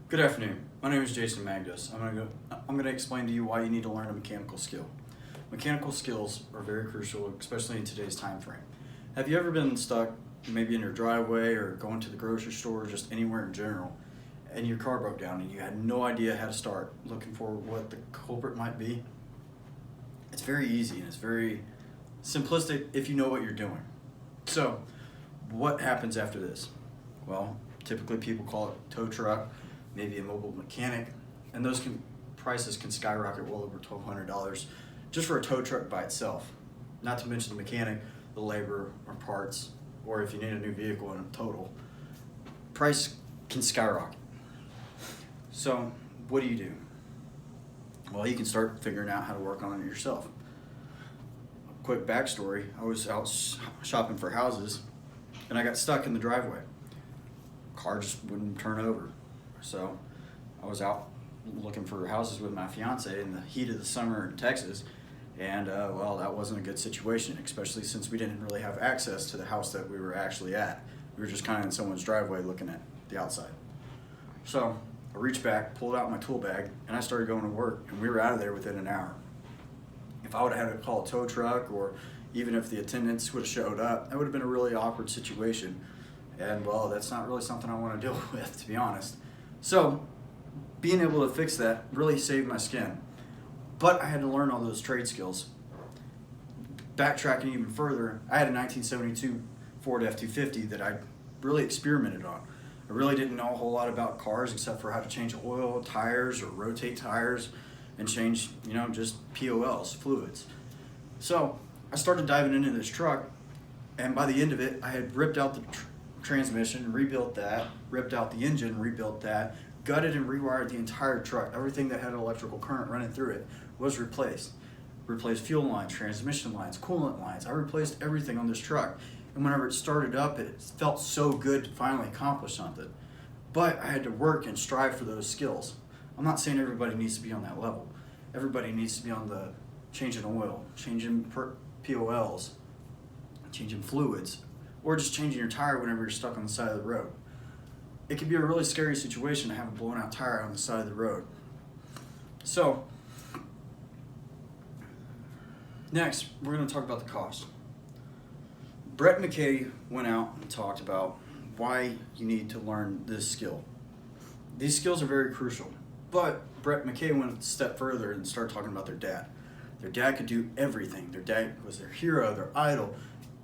Good afternoon. My name is Jason Magdos. I'm gonna explain to you why you need to learn a mechanical skill. Mechanical skills are very crucial, especially in today's time frame. Have you ever been stuck maybe in your driveway or going to the grocery store or just anywhere in general, and your car broke down and you had no idea how to start, looking for what the culprit might be? It's very easy and it's very simplistic if you know what you're doing. So, what happens after this? Well, typically people call it tow truck, maybe a mobile mechanic, and those prices can skyrocket well over $1,200 just for a tow truck by itself. Not to mention the mechanic, the labor or parts, or if you need a new vehicle in total, price can skyrocket. So what do? Well, you can start figuring out how to work on it yourself. A quick backstory, I was out shopping for houses and I got stuck in the driveway. Car just wouldn't turn over. So I was out looking for houses with my fiance in the heat of the summer in Texas, and well, that wasn't a good situation, especially since we didn't really have access to the house that we were actually at. We were just kind of in someone's driveway looking at the outside. So I reached back, pulled out my tool bag, and I started going to work, and we were out of there within an hour. If I would have had to call a tow truck, or even if the attendants would have showed up, that would have been a really awkward situation. And well, that's not really something I want to deal with, to be honest. So, being able to fix that really saved my skin. But I had to learn all those trade skills. Backtracking even further, I had a 1972 Ford F-250 that I really experimented on. I really didn't know a whole lot about cars except for how to change oil, tires, or rotate tires, and change, just POLs, fluids. So, I started diving into this truck, and by the end of it, I had ripped out the transmission, rebuilt that, ripped out the engine, rebuilt that, gutted and rewired the entire truck. Everything that had electrical current running through it was replaced. Replaced fuel lines, transmission lines, coolant lines. I replaced everything on this truck. And whenever it started up, it felt so good to finally accomplish something. But I had to work and strive for those skills. I'm not saying everybody needs to be on that level. Everybody needs to be on the changing oil, changing POLs, changing fluids, or just changing your tire whenever you're stuck on the side of the road. It can be a really scary situation to have a blown out tire on the side of the road. So, next, we're going to talk about the cost. Brett McKay went out and talked about why you need to learn this skill. These skills are very crucial, but Brett McKay went a step further and started talking about their dad. Their dad could do everything. Their dad was their hero, their idol,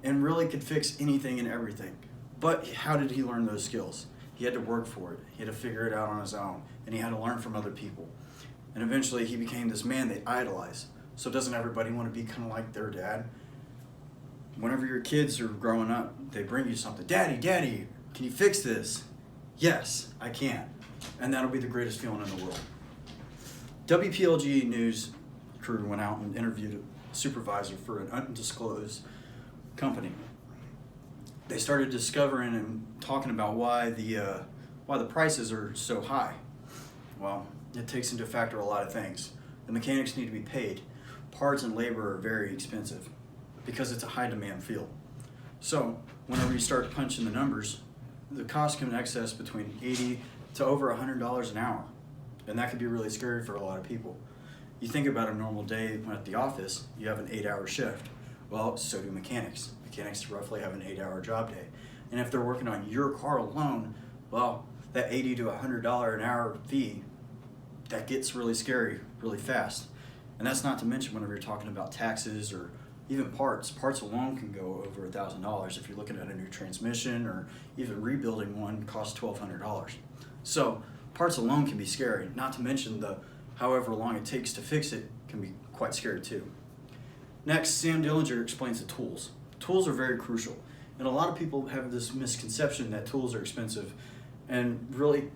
and really could fix anything and everything. But how did he learn those skills? He had to work for it. He had to figure it out on his own, and he had to learn from other people. And eventually he became this man they idolize. So doesn't everybody want to be kind of like their dad? Whenever your kids are growing up, they bring you something. Daddy, can you fix this? Yes, I can. And that'll be the greatest feeling in the world. WPLG News crew went out and interviewed a supervisor for an undisclosed company. They started discovering and talking about why the prices are so high. Well, it takes into factor a lot of things. The mechanics need to be paid. Parts and labor are very expensive because it's a high demand field. So whenever you start punching the numbers, the cost can excess between $80 to over $100 an hour. And that can be really scary for a lot of people. You think about a normal day at the office, you have an 8-hour shift. Well, so do mechanics. Mechanics roughly have an 8-hour job day. And if they're working on your car alone, well, that $80 to $100 an hour fee, that gets really scary really fast. And that's not to mention whenever you're talking about taxes or even parts. Parts alone can go over $1,000 if you're looking at a new transmission, or even rebuilding one costs $1,200. So parts alone can be scary, not to mention the however long it takes to fix it can be quite scary too. Next, Sam Dillinger explains the tools. Tools are very crucial, and a lot of people have this misconception that tools are expensive and really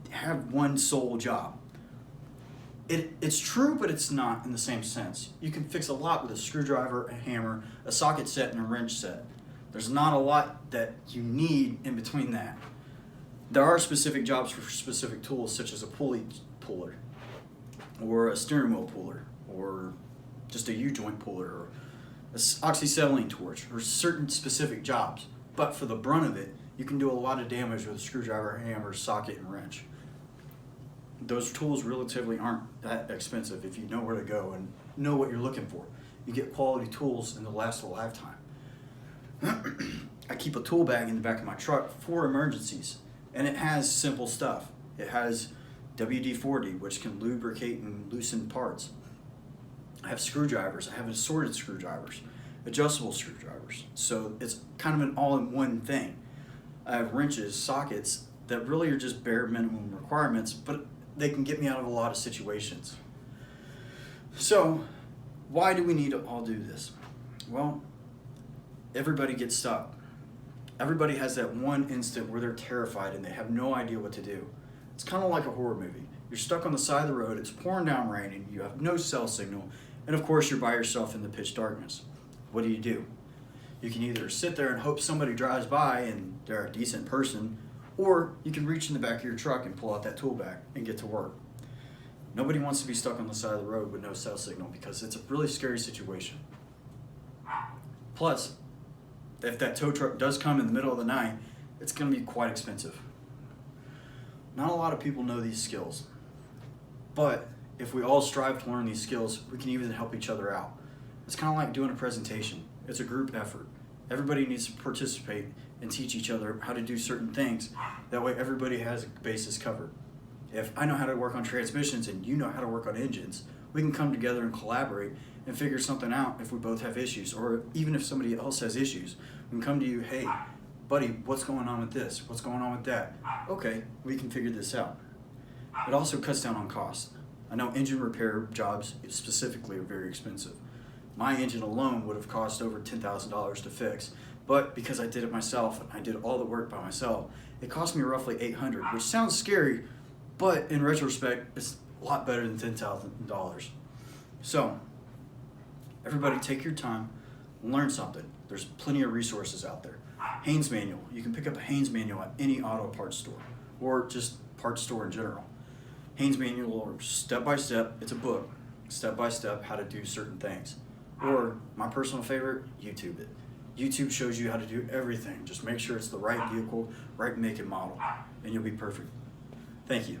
have one sole job. It's true, but it's not in the same sense. You can fix a lot with a screwdriver, a hammer, a socket set, and a wrench set. There's not a lot that you need in between that. There are specific jobs for specific tools, such as a pulley puller, or a steering wheel puller, or just a U-joint puller, or an oxyacetylene torch, or certain specific jobs. But for the brunt of it, you can do a lot of damage with a screwdriver, hammer, socket, and wrench. those tools relatively aren't that expensive if you know where to go and know what you're looking for. You get quality tools and they'll last a lifetime. I keep a tool bag in the back of my truck for emergencies, and it has simple stuff. It has WD-40, which can lubricate and loosen parts. I have screwdrivers. I have assorted screwdrivers, adjustable screwdrivers. So it's kind of an all-in-one thing. I have wrenches, sockets that really are just bare minimum requirements, but they can get me out of a lot of situations. So why do we need to all do this? Well, everybody gets stuck. Everybody has that one instant where they're terrified and they have no idea what to do. It's kind of like a horror movie. You're stuck on the side of the road, it's pouring down raining, you have no cell signal, and of course you're by yourself in the pitch darkness. What do? You can either sit there and hope somebody drives by and they're a decent person, or you can reach in the back of your truck and pull out that tool bag and get to work. Nobody wants to be stuck on the side of the road with no cell signal because it's a really scary situation. Plus, if that tow truck does come in the middle of the night, it's going to be quite expensive. Not a lot of people know these skills, but if we all strive to learn these skills, we can even help each other out. It's kind of like doing a presentation. It's a group effort. Everybody needs to participate and teach each other how to do certain things. That way everybody has a basis covered. If I know how to work on transmissions and you know how to work on engines, we can come together and collaborate and figure something out if we both have issues, or even if somebody else has issues. We can come to you, hey, buddy, what's going on with this? What's going on with that? Okay, we can figure this out. It also cuts down on costs. I know engine repair jobs specifically are very expensive. My engine alone would have cost over $10,000 to fix, but because I did it myself and I did all the work by myself, it cost me roughly $800, which sounds scary, but in retrospect, it's a lot better than $10,000. So, everybody take your time, learn something. There's plenty of resources out there. Haynes Manual. You can pick up a Haynes Manual at any auto parts store or just parts store in general. Haynes Manual, or step by step, it's a book, step by step how to do certain things. Or my personal favorite, YouTube it. YouTube shows you how to do everything. Just make sure it's the right vehicle, right make and model, and you'll be perfect. Thank you.